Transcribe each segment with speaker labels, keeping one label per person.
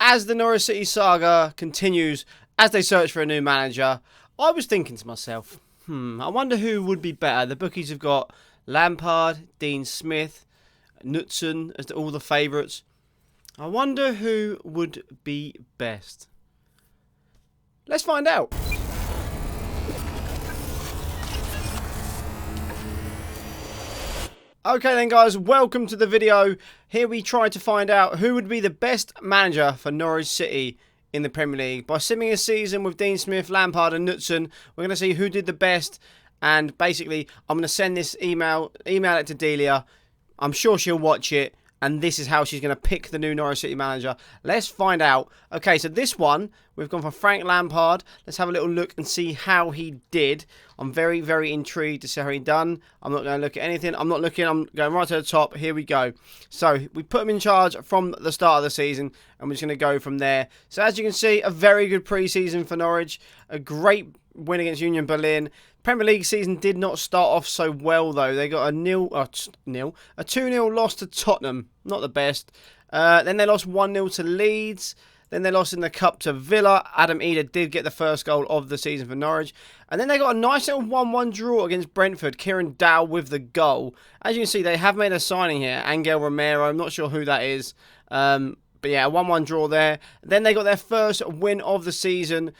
Speaker 1: as the Norwich City saga continues, as they search for a new manager, I was thinking to myself, I wonder who would be better. The bookies have got Lampard, Dean Smith, Knutson as all the favourites. I wonder who would be best. Let's find out. Okay then guys, welcome to the video. Here we try to find out who would be the best manager for Norwich City in the Premier League. By simming a season with Dean Smith, Lampard and Knutson, we're going to see who did the best. And basically, I'm going to send this email it to Delia. I'm sure she'll watch it. And this is how she's going to pick the new Norwich City manager. Let's find out. Okay, so this one, we've gone for Frank Lampard. Let's have a little look and see how he did. I'm very, very intrigued to see how he done. I'm not going to look at anything. I'm not looking. I'm going right to the top. Here we go. So, we put him in charge from the start of the season. And we're just going to go from there. So, as you can see, a very good pre-season for Norwich. A great win against Union Berlin. Premier League season did not start off so well though. They got a 2-0 loss to Tottenham. Not the best. Then they lost 1-0 to Leeds. Then they lost in the Cup to Villa. Adam Eder did get the first goal of the season for Norwich. And then they got a nice little 1-1 draw against Brentford. Kieran Dow with the goal. As you can see, they have made a signing here. Angel Romero. I'm not sure who that is. But yeah, a 1-1 draw there. Then they got their first win of the season.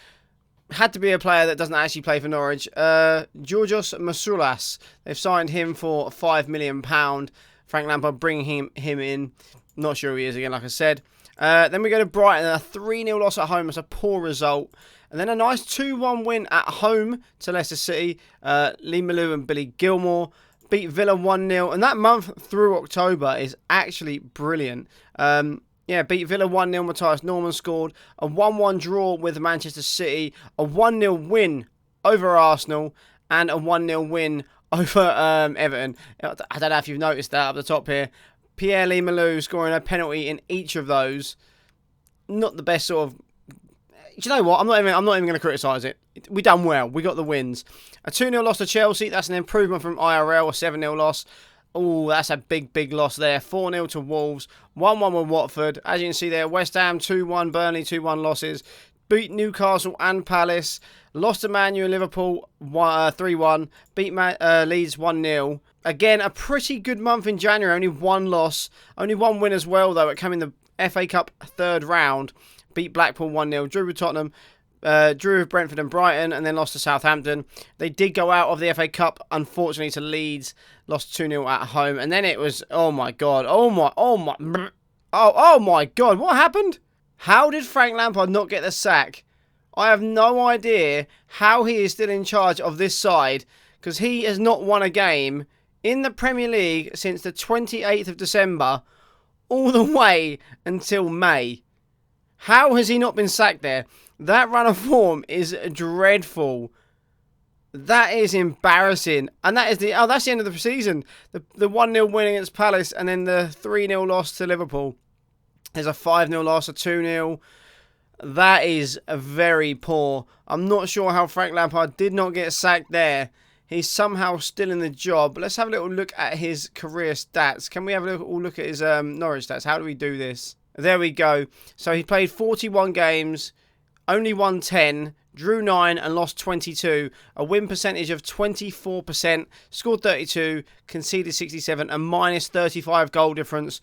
Speaker 1: Had to be a player that doesn't actually play for Norwich. Georgios Masoulas. They've signed him for £5 million. Frank Lampard bringing him in. Not sure who he is again, like I said. Then we go to Brighton. A 3-0 loss at home. That's a poor result. And then a nice 2-1 win at home to Leicester City. Lee Malou and Billy Gilmore beat Villa 1-0. And that month through October is actually brilliant. Yeah, beat Villa 1-0, Matthias Norman scored. A 1-1 draw with Manchester City. A 1-0 win over Arsenal. And a 1-0 win over Everton. I don't know if you've noticed that up the top here. Pierre-Lee Malou scoring a penalty in each of those. Not the best sort of... You know what? I'm not even going to criticise it. We done well. We got the wins. A 2-0 loss to Chelsea. That's an improvement from IRL. A 7-0 loss. Oh, that's a big, big loss there. 4-0 to Wolves. 1-1 with Watford. As you can see there, West Ham 2-1, Burnley 2-1 losses. Beat Newcastle and Palace. Lost to Man U and Liverpool 3-1. Beat Leeds 1-0. Again, a pretty good month in January. Only one loss. Only one win as well, though. It came in the FA Cup third round. Beat Blackpool 1-0. Drew with Tottenham. Drew with Brentford and Brighton, and then lost to Southampton. They did go out of the FA Cup, unfortunately, to Leeds. Lost 2-0 at home. And then it was, oh my God. Oh my God. What happened? How did Frank Lampard not get the sack? I have no idea how he is still in charge of this side, because he has not won a game in the Premier League since the 28th of December all the way until May. How has he not been sacked there? That run of form is dreadful. That is embarrassing. And that is that's the end of the season. The 1-0 win against Palace and then the 3-0 loss to Liverpool. There's a 5-0 loss, a 2-0. That is very poor. I'm not sure how Frank Lampard did not get sacked there. He's somehow still in the job. Let's have a little look at his career stats. Can we have a little look at his Norwich stats? How do we do this? There we go. So he played 41 games, only won 10, drew 9 and lost 22. A win percentage of 24%, scored 32, conceded 67 and minus 35 goal difference.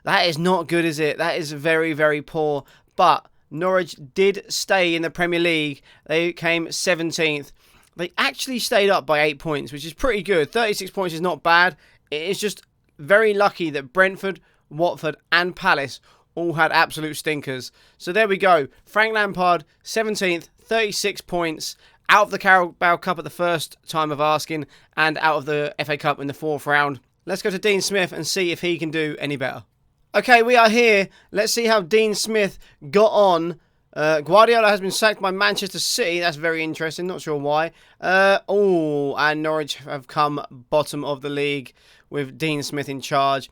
Speaker 1: That is not good, is it? That is very, very poor. But Norwich did stay in the Premier League. They came 17th. They actually stayed up by 8 points, which is pretty good. 36 points is not bad. It is just very lucky that Brentford, Watford and Palace all had absolute stinkers. So there we go. Frank Lampard, 17th, 36 points. Out of the Carabao Cup at the first time of asking. And out of the FA Cup in the fourth round. Let's go to Dean Smith and see if he can do any better. Okay, we are here. Let's see how Dean Smith got on. Guardiola has been sacked by Manchester City. That's very interesting. Not sure why. And Norwich have come bottom of the league with Dean Smith in charge.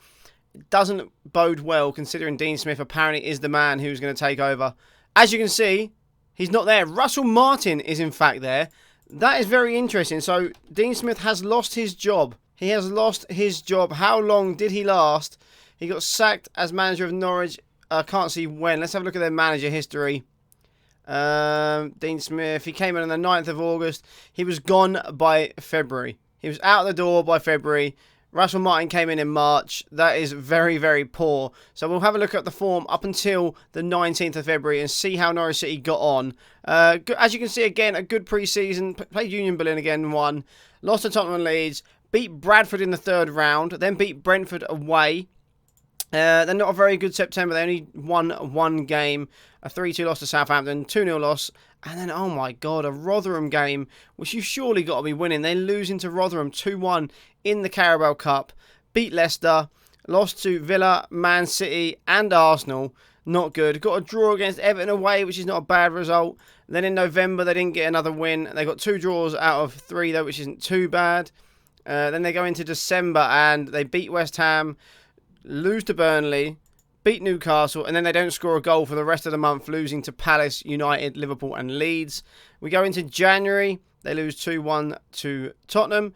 Speaker 1: It doesn't bode well considering Dean Smith apparently is the man who's going to take over. As you can see, he's not there. Russell Martin is in fact there. That is very interesting. So Dean Smith has lost his job. He has lost his job. How long did he last? He got sacked as manager of Norwich I can't see when. Let's have a look at their manager history. Dean Smith, he came in on the 9th of August. He was gone by February. He was out the door by February. Russell Martin came in March. That is very, very poor. So we'll have a look at the form up until the 19th of February and see how Norwich City got on. As you can see, again, a good pre-season. Played Union Berlin again, won. Lost to Tottenham and Leeds. Beat Bradford in the 3rd round. Then beat Brentford away. They're not a very good September. They only won one game. A 3-2 loss to Southampton. 2-0 loss. And then, oh my God, a Rotherham game, which you've surely got to be winning. They losing to Rotherham 2-1 in the Carrow Cup. Beat Leicester. Lost to Villa, Man City and Arsenal. Not good. Got a draw against Everton away, which is not a bad result. Then in November, they didn't get another win. They got 2 draws out of 3, though, which isn't too bad. Then they go into December and they beat West Ham, lose to Burnley, beat Newcastle, and then they don't score a goal for the rest of the month, losing to Palace, United, Liverpool and Leeds. We go into January, they lose 2-1 to Tottenham.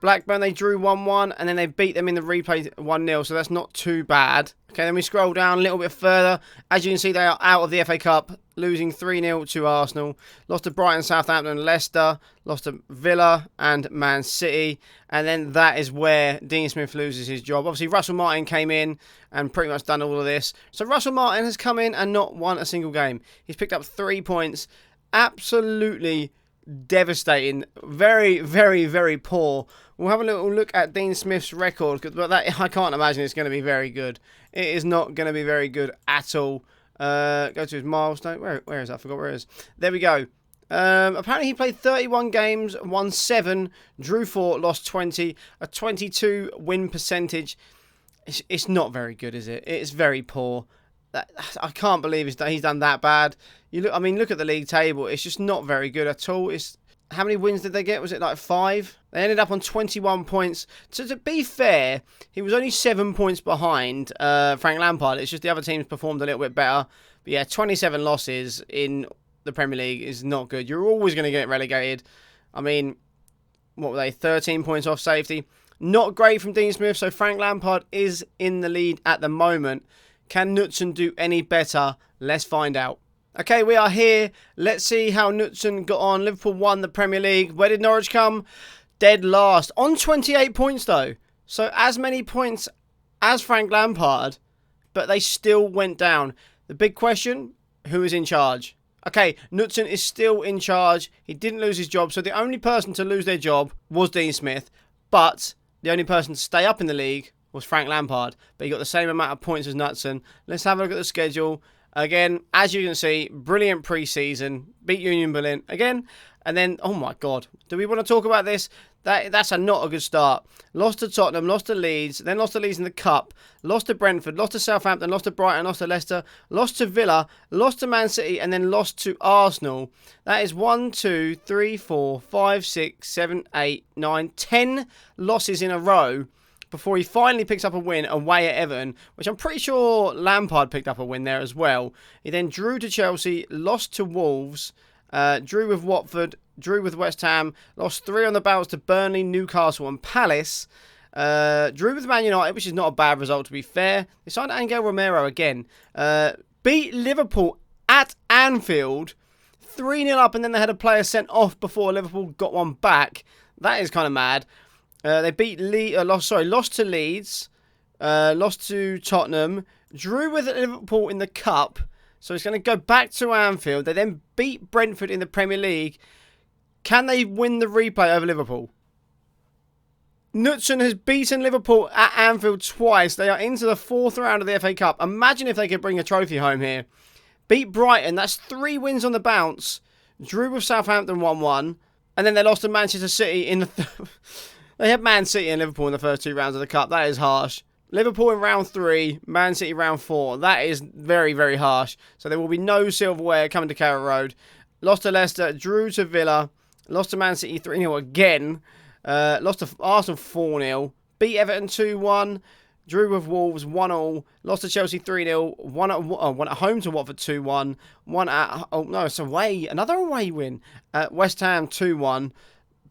Speaker 1: Blackburn, they drew 1-1, and then they beat them in the replay 1-0, so that's not too bad. Okay, then we scroll down a little bit further. As you can see, they are out of the FA Cup, losing 3-0 to Arsenal. Lost to Brighton, Southampton, Leicester. Lost to Villa and Man City. And then that is where Dean Smith loses his job. Obviously, Russell Martin came in and pretty much done all of this. So Russell Martin has come in and not won a single game. He's picked up 3 points. Absolutely devastating. Very, very, very poor. We'll have a little look at Dean Smith's record, but that I can't imagine it's going to be very good. It is not going to be very good at all. Go to his milestone. Where is that? I forgot where it is. There we go. Apparently he played 31 games, won 7, drew 4, lost 20, a 22 win percentage. It's not very good, is it? It's very poor. I can't believe he's done that bad. Look at the league table. It's just not very good at all. How many wins did they get? Was it like 5? They ended up on 21 points. So to be fair, he was only 7 points behind Frank Lampard. It's just the other teams performed a little bit better. But yeah, 27 losses in the Premier League is not good. You're always going to get relegated. I mean, what were they? 13 points off safety. Not great from Dean Smith. So Frank Lampard is in the lead at the moment. Can Knutson do any better? Let's find out. Okay, we are here. Let's see how Knutson got on. Liverpool won the Premier League. Where did Norwich come? Dead last. On 28 points, though. So as many points as Frank Lampard, but they still went down. The big question, who is in charge? Okay, Knutson is still in charge. He didn't lose his job, so the only person to lose their job was Dean Smith. But the only person to stay up in the league was Frank Lampard. But he got the same amount of points as Knutson. Let's have a look at the schedule. Again, as you can see, brilliant pre-season. Beat Union Berlin again. And then, oh my God, do we want to talk about this? That's not a good start. Lost to Tottenham, lost to Leeds, then lost to Leeds in the Cup, lost to Brentford, lost to Southampton, lost to Brighton, lost to Leicester, lost to Villa, lost to Man City, and then lost to Arsenal. That is 1, 2, 3, 4, 5, 6, 7, 8, 9, 10 losses in a row before he finally picks up a win away at Everton, which I'm pretty sure Lampard picked up a win there as well. He then drew to Chelsea, lost to Wolves, drew with Watford, drew with West Ham, lost 3 on the bounce to Burnley, Newcastle and Palace, drew with Man United, which is not a bad result to be fair. They signed Angel Romero again, beat Liverpool at Anfield, 3-0 up, and then they had a player sent off before Liverpool got one back. That is kind of mad. They beat lost to Leeds, lost to Tottenham, drew with Liverpool in the Cup, so it's going to go back to Anfield. They then beat Brentford in the Premier League. Can they win the replay over Liverpool? Knutson has beaten Liverpool at Anfield twice. They are into the 4th round of the FA Cup. Imagine if they could bring a trophy home here. Beat Brighton, that's 3 wins on the bounce. Drew with Southampton 1-1, and then they lost to Manchester City in the... They had Man City and Liverpool in the first 2 rounds of the Cup. That is harsh. Liverpool in round 3, Man City round 4. That is very, very harsh. So there will be no silverware coming to Carrow Road. Lost to Leicester, drew to Villa, lost to Man City 3-0 again. Lost to Arsenal 4-0. Beat Everton 2-1. Drew with Wolves 1-0. Lost to Chelsea 3-0. Won at home to Watford 2-1. It's away. Another away win. West Ham 2-1.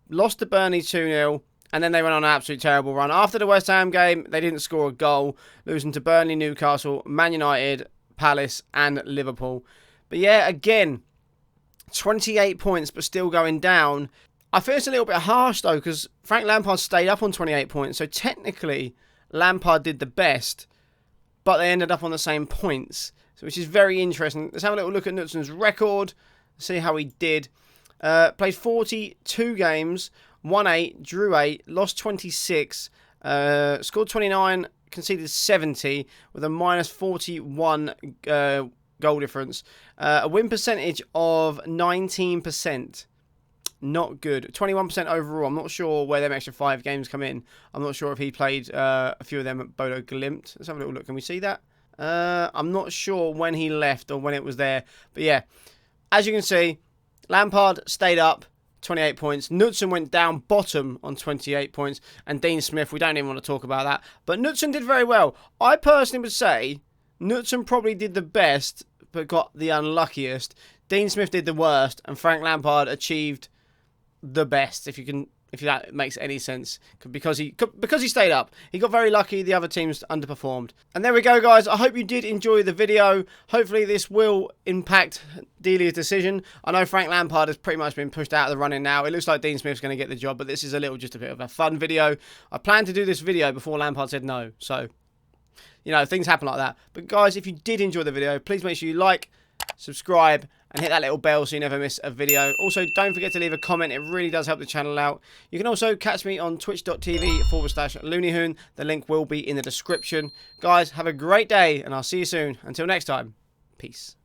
Speaker 1: Lost to Burnley 2-0. And then they went on an absolute terrible run. After the West Ham game, they didn't score a goal, losing to Burnley, Newcastle, Man United, Palace and Liverpool. But yeah, again, 28 points, but still going down. I feel it's a little bit harsh, though, because Frank Lampard stayed up on 28 points. So technically, Lampard did the best, but they ended up on the same points, so which is very interesting. Let's have a little look at Knutson's record, see how he did. Played 42 games, won 8, drew 8, lost 26, scored 29, conceded 70, with a minus 41 goal difference. A win percentage of 19%. Not good. 21% overall. I'm not sure where them extra 5 games come in. I'm not sure if he played a few of them at Bodo Glimt. Let's have a little look. Can we see that? I'm not sure when he left or when it was there. But yeah, as you can see, Lampard stayed up, 28 points. Knutson went down bottom on 28 points. And Dean Smith, we don't even want to talk about that. But Knutson did very well. I personally would say Knutson probably did the best, but got the unluckiest. Dean Smith did the worst, and Frank Lampard achieved the best, if that makes any sense, because he stayed up. He got very lucky. The other teams underperformed. And there we go, guys. I hope you did enjoy the video. Hopefully this will impact Delia's decision. I know Frank Lampard has pretty much been pushed out of the running now. It looks like Dean Smith's going to get the job, but this is just a bit of a fun video. I planned to do this video before Lampard said no, so you know, things happen like that. But guys, if you did enjoy the video, please make sure you like, subscribe, and hit that little bell so you never miss a video. Also, don't forget to leave a comment. It really does help the channel out. You can also catch me on twitch.tv/LooneyHoon. The link will be in the description. Guys, have a great day, and I'll see you soon. Until next time, peace.